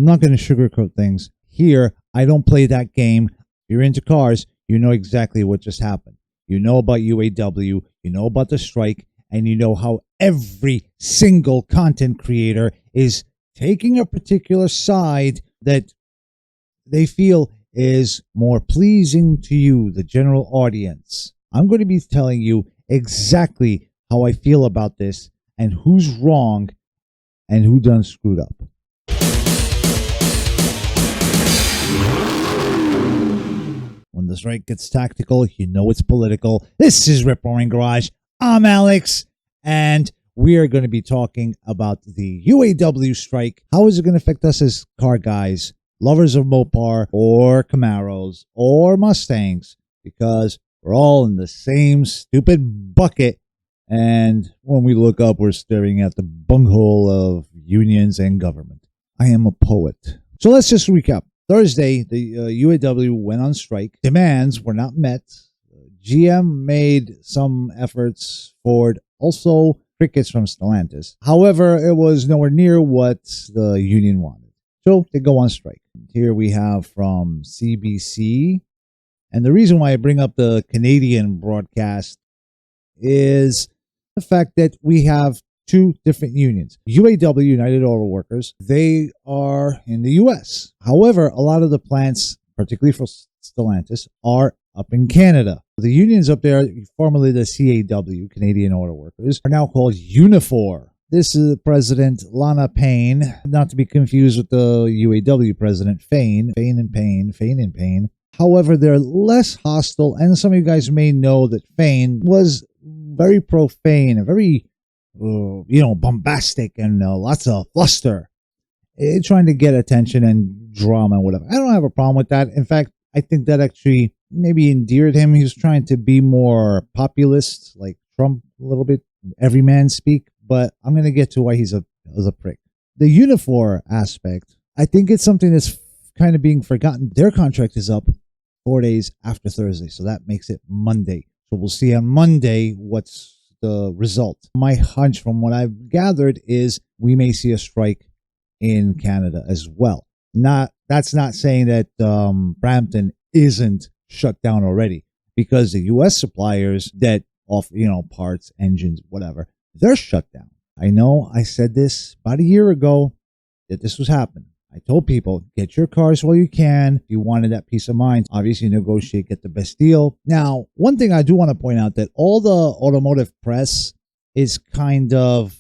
I'm not going to sugarcoat things. Here, I don't play that game. If you're into cars, you know exactly what just happened. You know about UAW, you know about the strike, and you know how every single content creator is taking a particular side that they feel is more pleasing to you, the general audience. I'm going to be telling you exactly how I feel about this and who's wrong and who done screwed up. When the strike gets tactical, you know it's political. This is Rip Roaring Garage. I'm Alex, and we are going to be talking about the UAW strike. How is it going to affect us as car guys, lovers of Mopar or Camaros or Mustangs? Because we're all in the same stupid bucket, and when we look up, we're staring at the bunghole of unions and government. I am a poet. So let's just recap. Thursday, the UAW went on strike. Demands were not met. GM made some efforts. Ford also. Crickets from Stellantis. However, it was nowhere near what the union wanted. So they go on strike. Here we have from CBC. And the reason why I bring up the Canadian broadcast is the fact that we have two different unions. UAW, United Auto Workers, they are in the U.S. However, a lot of the plants, particularly for Stellantis, are up in Canada. The unions up there, formerly the CAW, Canadian Auto Workers, are now called Unifor. This is President Lana Payne, not to be confused with the UAW President Fain. However, they're less hostile, and some of you guys may know that Fain was very profane and very bombastic and lots of fluster, trying to get attention and drama and whatever. I don't have a problem with that. In fact, I think that actually maybe endeared him. He was trying to be more populist, like Trump a little bit, everyman speak, but I'm going to get to why he's a prick. The Unifor aspect, I think it's something that's kind of being forgotten. Their contract is up 4 days after Thursday, so that makes it Monday. So we'll see on Monday what's the result. My hunch from what I've gathered is we may see a strike in Canada as well. That's not saying that Brampton isn't shut down already, because the U.S. suppliers that offer parts, engines, whatever, they're shut down. I know I said this about a year ago that this was happening. I told people, get your cars while you can. If you wanted that peace of mind, obviously negotiate, get the best deal. Now, one thing I do want to point out that all the automotive press is kind of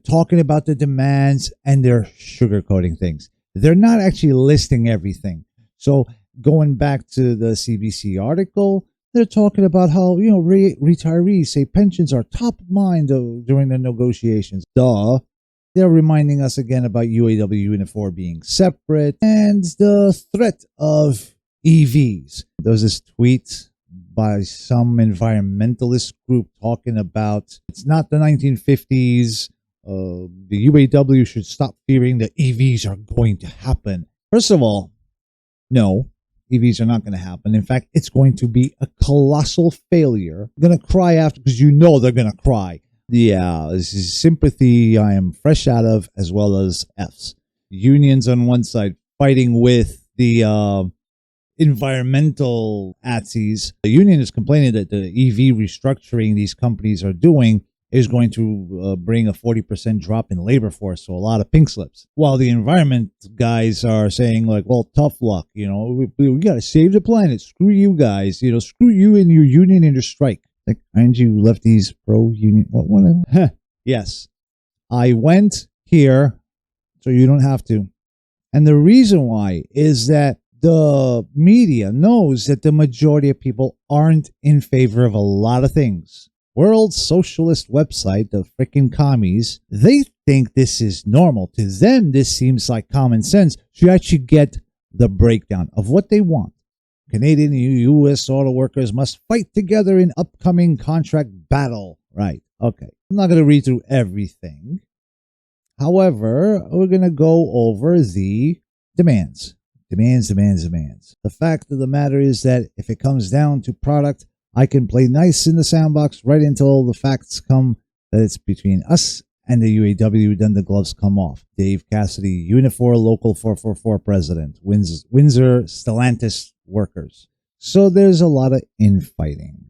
talking about the demands, and they're sugarcoating things. They're not actually listing everything. So going back to the CBC article, they're talking about how, retirees say pensions are top of mind during the negotiations. Duh. They're reminding us again about UAW Unifor being separate and the threat of EVs. There was this tweet by some environmentalist group talking about it's not the 1950s. The UAW should stop fearing that EVs are going to happen. First of all, no, EVs are not going to happen. In fact, it's going to be a colossal failure. I'm going to cry after, because they're going to cry. Yeah, this is sympathy I am fresh out of, as well as F's. Unions on one side fighting with the environmental atsies. The union is complaining that the EV restructuring these companies are doing is going to bring a 40% drop in labor force, so a lot of pink slips. While the environment guys are saying, like, well, tough luck, we got to save the planet. Screw you guys, screw you and your union and your strike. Like, aren't you lefties pro-union? What? Yes. I went here so you don't have to. And the reason why is that the media knows that the majority of people aren't in favor of a lot of things. World Socialist website, the freaking commies, they think this is normal. To them, this seems like common sense. So you actually get the breakdown of what they want. Canadian and U.S. auto workers must fight together in upcoming contract battle. Right. Okay. I'm not going to read through everything. However, we're going to go over the demands. Demands. The fact of the matter is that if it comes down to product, I can play nice in the sandbox right until the facts come that it's between us and the UAW, then the gloves come off. Dave Cassidy, Unifor Local 444 President, Windsor Stellantis Workers. So there's a lot of infighting.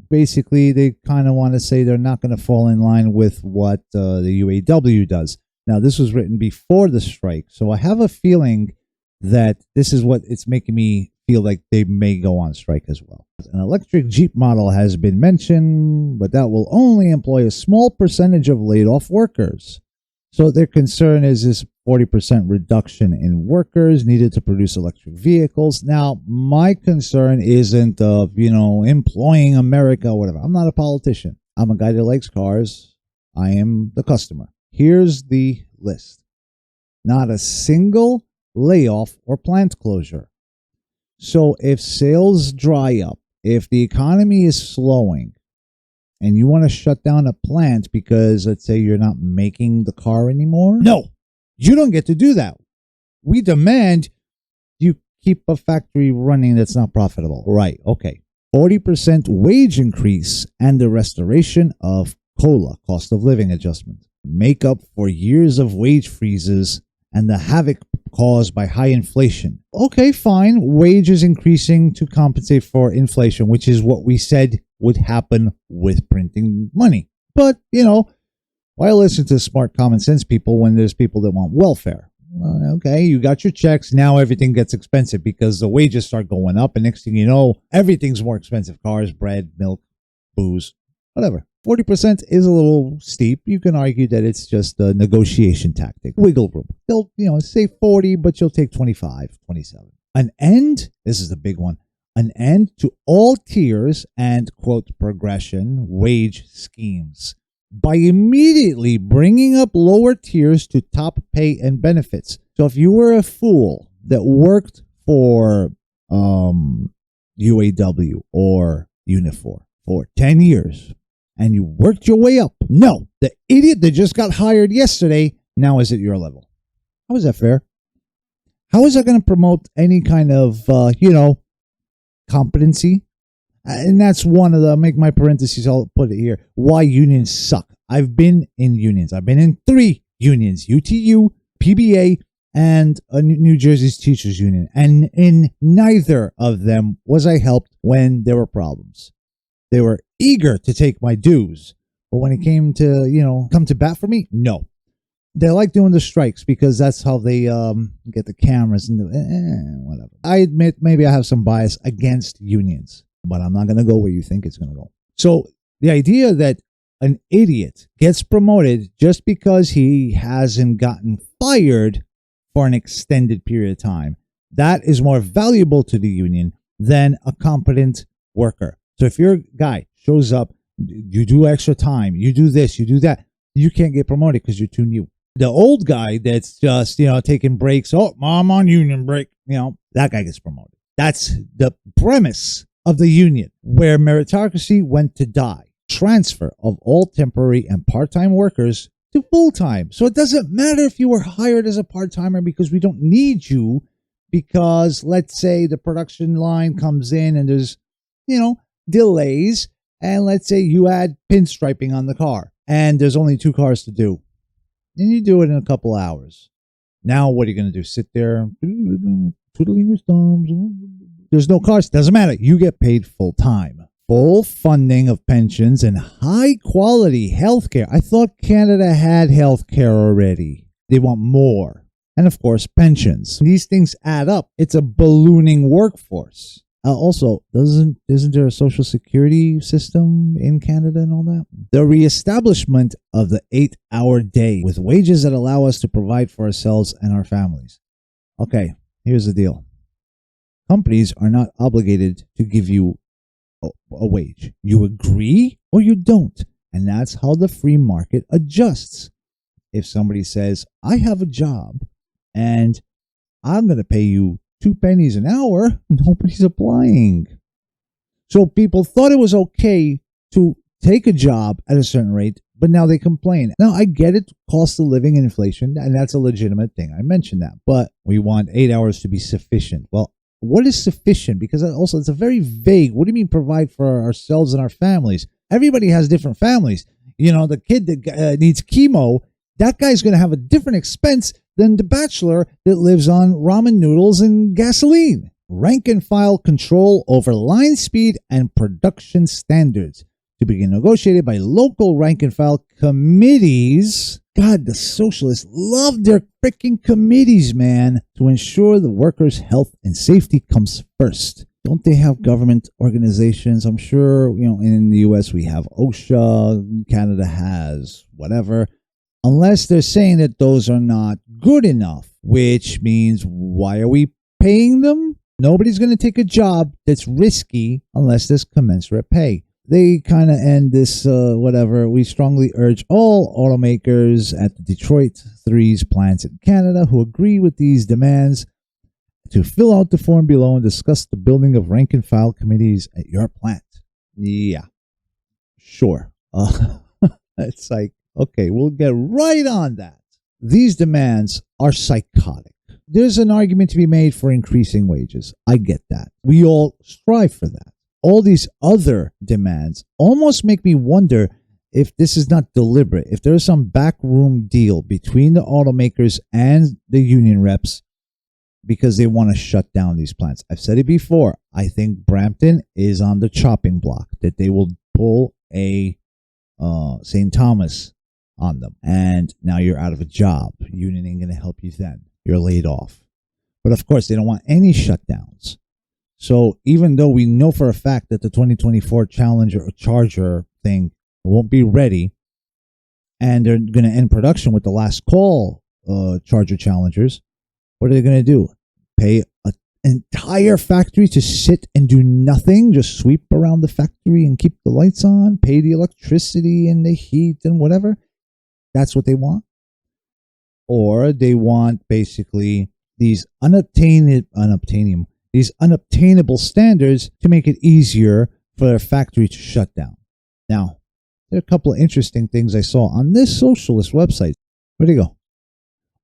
Basically, they kind of want to say they're not going to fall in line with what the UAW does. Now, this was written before the strike, so I have a feeling that this is what it's making me feel like they may go on strike as well. An electric Jeep model has been mentioned, but that will only employ a small percentage of laid-off workers. So their concern is this 40% reduction in workers needed to produce electric vehicles. Now, my concern isn't of, employing America or whatever. I'm not a politician. I'm a guy that likes cars. I am the customer. Here's the list. Not a single layoff or plant closure. So if sales dry up, if the economy is slowing, and you want to shut down a plant because, let's say, you're not making the car anymore, no, you don't get to do that. We demand you keep a factory running that's not profitable. Right, okay. 40% wage increase and the restoration of COLA, cost of living adjustment, make up for years of wage freezes and the havoc caused by high inflation. Okay, fine. Wages increasing to compensate for inflation, which is what we said would happen with printing money. But, why listen to smart common sense people when there's people that want welfare? Okay, you got your checks. Now everything gets expensive because the wages start going up. And next thing you know, everything's more expensive. Cars, bread, milk, booze, whatever. 40% is a little steep. You can argue that it's just a negotiation tactic. Wiggle room. They'll, say 40, but you'll take 25, 27. An end, this is the big one, an end to all tiers and, quote, progression wage schemes by immediately bringing up lower tiers to top pay and benefits. So if you were a fool that worked for UAW or Unifor for 10 years, and you worked your way up. No, the idiot that just got hired yesterday now is at your level. How is that fair? How is that going to promote any kind of, competency? And that's one of the, make my parentheses, I'll put it here, why unions suck. I've been in unions. I've been in 3 unions, UTU, PBA, and New Jersey's Teachers Union. And in neither of them was I helped when there were problems. They were eager to take my dues. But when it came to, come to bat for me, no. They like doing the strikes because that's how they get the cameras and whatever. I admit maybe I have some bias against unions, but I'm not going to go where you think it's going to go. So the idea that an idiot gets promoted just because he hasn't gotten fired for an extended period of time, that is more valuable to the union than a competent worker. So if your guy shows up, you do extra time, you do this, you do that, you can't get promoted because you're too new. The old guy that's just, taking breaks, I'm on union break, that guy gets promoted. That's the premise of the union, where meritocracy went to die. Transfer of all temporary and part-time workers to full-time. So it doesn't matter if you were hired as a part-timer because we don't need you because, let's say, the production line comes in and there's, delays, and let's say you add pinstriping on the car and there's only 2 cars to do, and you do it in a couple hours. Now what are you going to do? Sit there twiddling your thumbs? There's no cars. Doesn't matter. You get paid full time. Full funding of pensions and high quality health care. I thought Canada had health care already. They want more. And of course, pensions. These things add up. It's a ballooning workforce. Also, isn't there a social security system in Canada and all that? The reestablishment of the 8-hour day with wages that allow us to provide for ourselves and our families. Okay, here's the deal. Companies are not obligated to give you a wage. You agree or you don't. And that's how the free market adjusts. If somebody says, I have a job and I'm going to pay you 2 pennies an hour, nobody's applying. So people thought it was okay to take a job at a certain rate, but now they complain. Now, I get it, cost of living and inflation, and that's a legitimate thing. I mentioned that, but we want 8 hours to be sufficient. Well, what is sufficient? Because also it's a very vague, what do you mean provide for ourselves and our families? Everybody has different families. the kid that needs chemo, that guy's going to have a different expense than the bachelor that lives on ramen noodles and gasoline. Rank and file control over line speed and production standards to be negotiated by local rank and file committees. God, the socialists love their freaking committees, man, to ensure the workers' health and safety comes first. Don't they have government organizations? I'm sure, in the US we have OSHA, Canada has whatever. Unless they're saying that those are not good enough, which means why are we paying them? Nobody's going to take a job that's risky unless there's commensurate pay. They kind of end this, we strongly urge all automakers at the Detroit 3's plants in Canada who agree with these demands to fill out the form below and discuss the building of rank and file committees at your plant. Yeah, sure. It's like, okay, we'll get right on that. These demands are psychotic. There's an argument to be made for increasing wages. I get that. We all strive for that. All these other demands almost make me wonder if this is not deliberate, if there's some backroom deal between the automakers and the union reps because they want to shut down these plants. I've said it before. I think Brampton is on the chopping block, that they will pull a St. Thomas on them. And now you're out of a job. Union ain't going to help you then. You're laid off. But of course, they don't want any shutdowns. So even though we know for a fact that the 2024 Challenger or Charger thing won't be ready, and they're going to end production with the last call Charger Challengers, what are they going to do? Pay an entire factory to sit and do nothing, just sweep around the factory and keep the lights on, pay the electricity and the heat and whatever? That's what they want? Or they want basically these unobtainable standards to make it easier for their factory to shut down. Now, there are a couple of interesting things I saw on this socialist website. Where'd they go?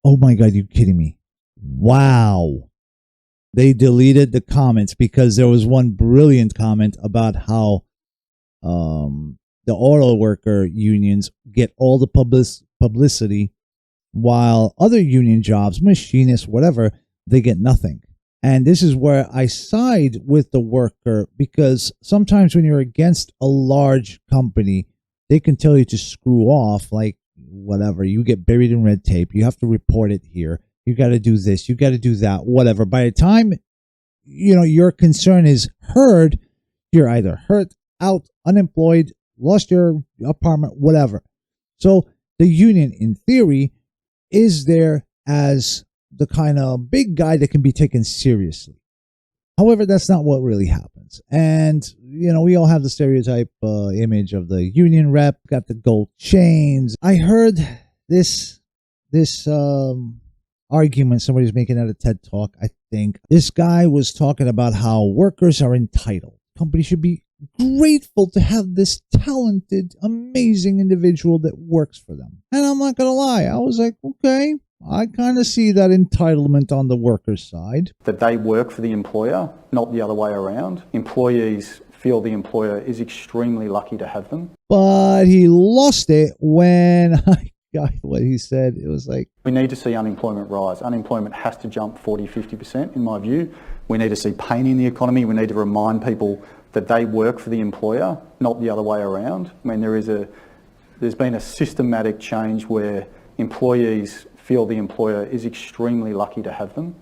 Oh my God, you kidding me? Wow. They deleted the comments because there was one brilliant comment about how the auto worker unions get all the publicity while other union jobs, machinists, whatever, they get nothing. And this is where I side with the worker, because sometimes when you're against a large company, they can tell you to screw off, like whatever. You get buried in red tape. You have to report it here. You got to do this. You got to do that, whatever. By the time, your concern is heard, you're either hurt, out, unemployed, lost your apartment, whatever. So the union, in theory, is there as the kind of big guy that can be taken seriously. However, that's not what really happens. And, we all have the stereotype image of the union rep, got the gold chains. I heard this argument somebody's making at a TED Talk, I think. This guy was talking about how workers are entitled. Companies should be grateful to have this talented, amazing individual that works for them. And I'm not going to lie, I was like, okay, I kind of see that entitlement on the workers' side. That they work for the employer, not the other way around. Employees feel the employer is extremely lucky to have them. But he lost it when I got what he said. It was like, we need to see unemployment rise. Unemployment has to jump 40-50% in my view. We need to see pain in the economy. We need to remind people that they work for the employer, not the other way around. I mean, there's been a systematic change where employees feel the employer is extremely lucky to have them,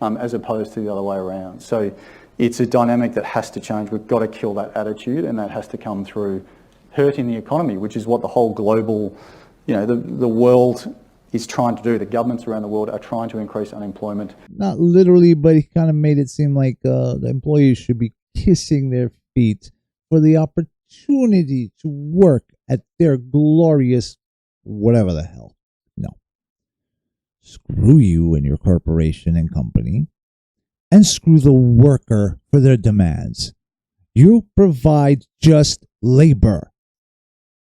as opposed to the other way around. So it's a dynamic that has to change. We've got to kill that attitude, and that has to come through hurting the economy, which is what the whole global, the world is trying to do. The governments around the world are trying to increase unemployment. Not literally, but he kind of made it seem like the employees should be kissing their feet for the opportunity to work at their glorious whatever the hell. No. Screw you and your corporation and company, and screw the worker for their demands. You provide just labor.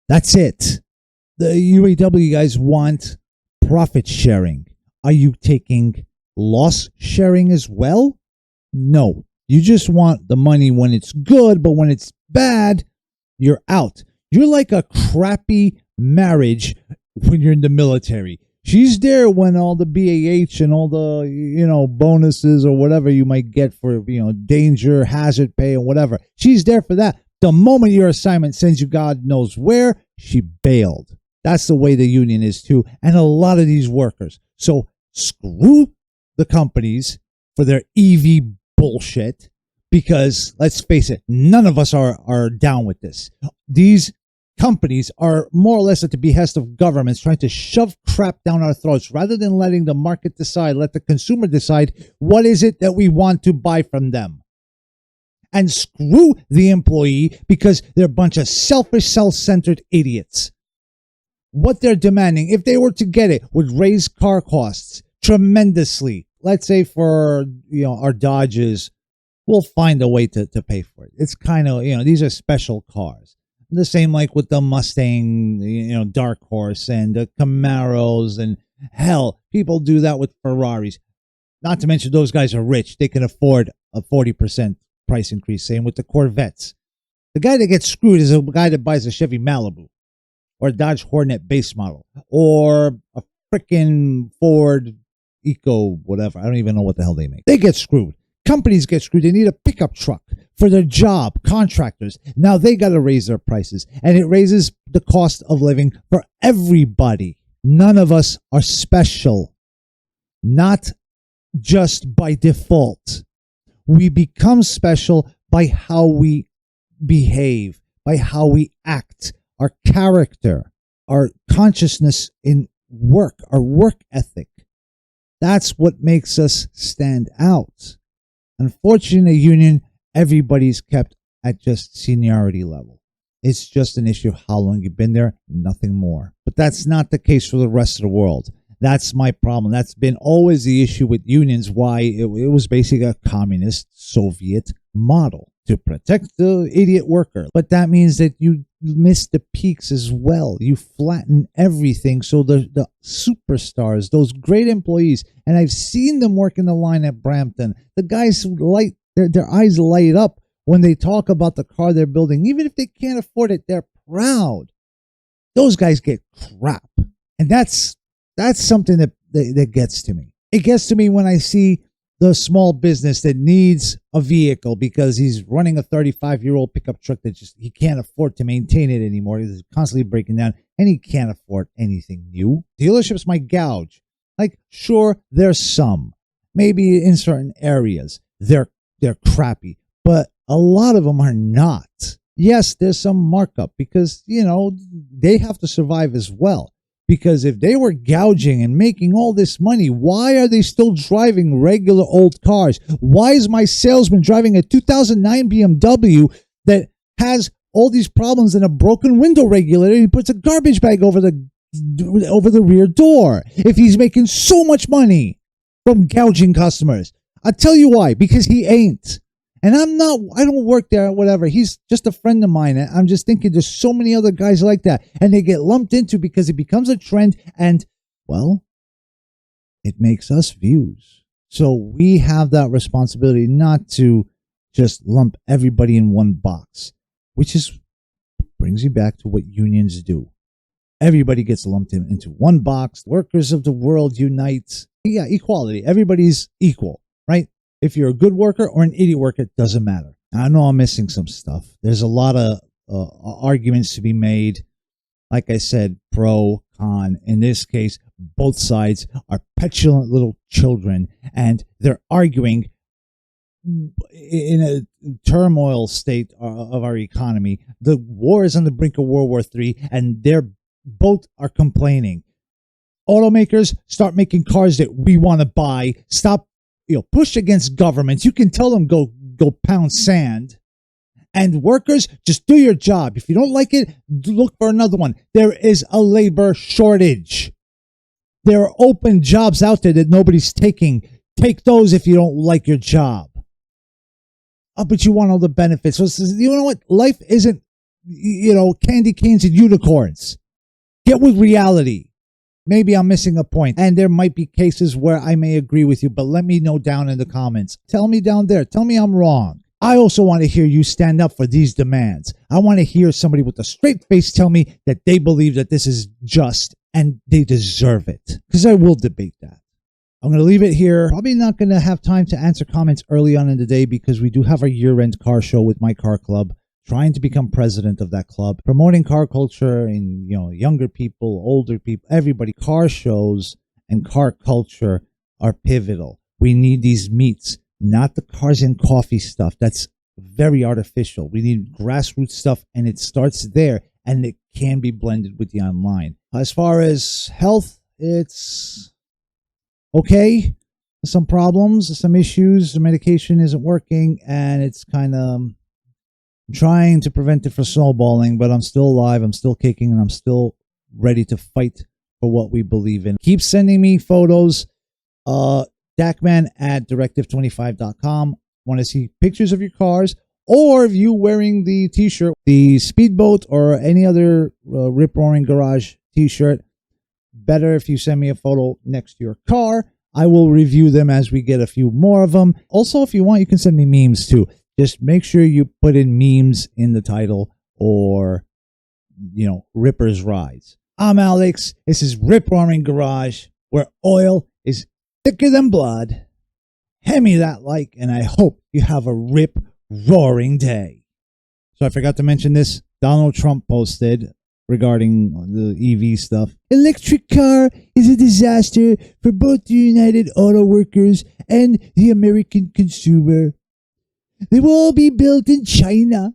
That's it. The UAW guys want profit sharing. Are you taking loss sharing as well? No. You just want the money when it's good, but when it's bad, you're out. You're like a crappy marriage when you're in the military. She's there when all the BAH and all the, bonuses or whatever you might get for, danger, hazard pay and whatever. She's there for that. The moment your assignment sends you God knows where, she bailed. That's the way the union is too. And a lot of these workers. So screw the companies for their EV bullshit, because let's face it, none of us are down with this. These companies are more or less at the behest of governments trying to shove crap down our throats rather than letting the market decide, let the consumer decide what is it that we want to buy from them. And screw the employee, because they're a bunch of selfish, self-centered idiots. What they're demanding, if they were to get it, would raise car costs tremendously. Let's say for our Dodges, we'll find a way to pay for it. It's kind of, these are special cars. The same like with the Mustang, Dark Horse and the Camaros, and hell, people do that with Ferraris. Not to mention those guys are rich. They can afford a 40% price increase. Same with the Corvettes. The guy that gets screwed is a guy that buys a Chevy Malibu or a Dodge Hornet base model or a freaking Ford Eco, whatever. I don't even know what the hell they make. They get screwed. Companies get screwed. They need a pickup truck for their job. Contractors, now they got to raise their prices, and it raises the cost of living for everybody. None of us are special, not just by default. We become special by how we behave, by how we act, our character, our consciousness in work, our work ethic. That's what makes us stand out. Unfortunately, in a union, everybody's kept at just seniority level. It's just an issue of how long you've been there, nothing more. But that's not the case for the rest of the world. That's my problem. That's been always the issue with unions, why it was basically a communist Soviet model to protect the idiot worker. But that means that you miss the peaks as well. You flatten everything. So the superstars, those great employees, and I've seen them work in the line at Brampton, the guys light their eyes light up when they talk about the car they're building. Even if they can't afford it, they're proud. Those guys get crap. And that's something that gets to me. It gets to me when I see the small business that needs a vehicle because he's running a 35-year-old pickup truck that he can't afford to maintain it anymore. He's constantly breaking down, and he can't afford anything new. Dealerships might gouge. Like, sure, there's some. Maybe in certain areas, they're crappy, but a lot of them are not. Yes, there's some markup because, they have to survive as well. Because if they were gouging and making all this money, why are they still driving regular old cars? Why is my salesman driving a 2009 BMW that has all these problems and a broken window regulator? He puts a garbage bag over the rear door if he's making so much money from gouging customers. I'll tell you why. Because he ain't. And I don't work there, whatever. He's just a friend of mine. I'm just thinking there's so many other guys like that. And they get lumped into because it becomes a trend. And, well, it makes us views. So we have that responsibility not to just lump everybody in one box, which brings you back to what unions do. Everybody gets lumped into one box. Workers of the world unite. Yeah, equality. Everybody's equal, right? If you're a good worker or an idiot worker, it doesn't matter. I know I'm missing some stuff. There's a lot of arguments to be made. Like I said, pro, con. In this case, both sides are petulant little children, and they're arguing in a turmoil state of our economy. The war is on the brink of World War III, and they're both are complaining. Automakers, start making cars that we want to buy. Stop push against governments. You can tell them go pound sand. And workers, just do your job. If you don't like it, look for another one. There is a labor shortage. There are open jobs out there that nobody's taking. Take those if you don't like your job. Oh, but you want all the benefits. So you know what? Life isn't, candy canes and unicorns. Get with reality. Maybe I'm missing a point, and there might be cases where I may agree with you, but let me know down in the comments. Tell me down there. Tell me I'm wrong. I also want to hear you stand up for these demands. I want to hear somebody with a straight face tell me that they believe that this is just and they deserve it, because I will debate that. I'm going to leave it here. Probably not going to have time to answer comments early on in the day because we do have our year-end car show with my car club. Trying to become president of that club, promoting car culture in, younger people, older people, everybody. Car shows and car culture are pivotal. We need these meets, not the cars and coffee stuff. That's very artificial. We need grassroots stuff, and it starts there, and it can be blended with the online. As far as health, it's okay. Some problems, some issues. The medication isn't working, and it's kind of trying to prevent it from snowballing, but I'm still alive, I'm still kicking, and I'm still ready to fight for what we believe in. Keep sending me photos. Dakman at directive25.com. Want to see pictures of your cars, or of you wearing the t-shirt, the Speedboat, or any other Rip-Roaring Garage t-shirt. Better if you send me a photo next to your car. I will review them as we get a few more of them. Also, if you want, you can send me memes too. Just make sure you put in memes in the title, or, Ripper's Rise. I'm Alex. This is Rip Roaring Garage, where oil is thicker than blood. Hand me that like, and I hope you have a rip roaring day. So I forgot to mention this. Donald Trump posted regarding the EV stuff. Electric car is a disaster for both the United Auto Workers and the American consumer. They will all be built in China,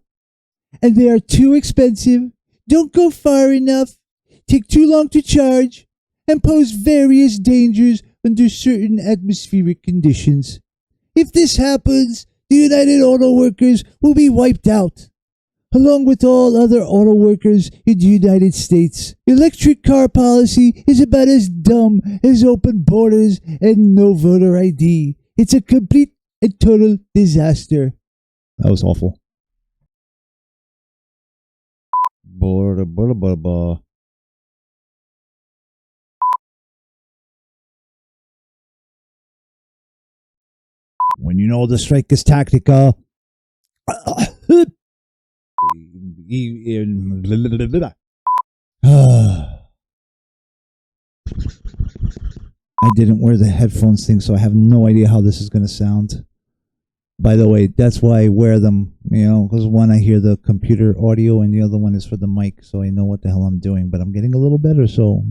and they are too expensive, don't go far enough, take too long to charge, and pose various dangers under certain atmospheric conditions. If this happens, the United Auto Workers will be wiped out, along with all other auto workers in the United States. Electric car policy is about as dumb as open borders and no voter ID. It's a complete a total disaster. That was awful. When you know the strike is tactical. I didn't wear the headphones thing, so I have no idea how this is going to sound. By the way, that's why I wear them, because one I hear the computer audio and the other one is for the mic, so I know what the hell I'm doing. But I'm getting a little better, so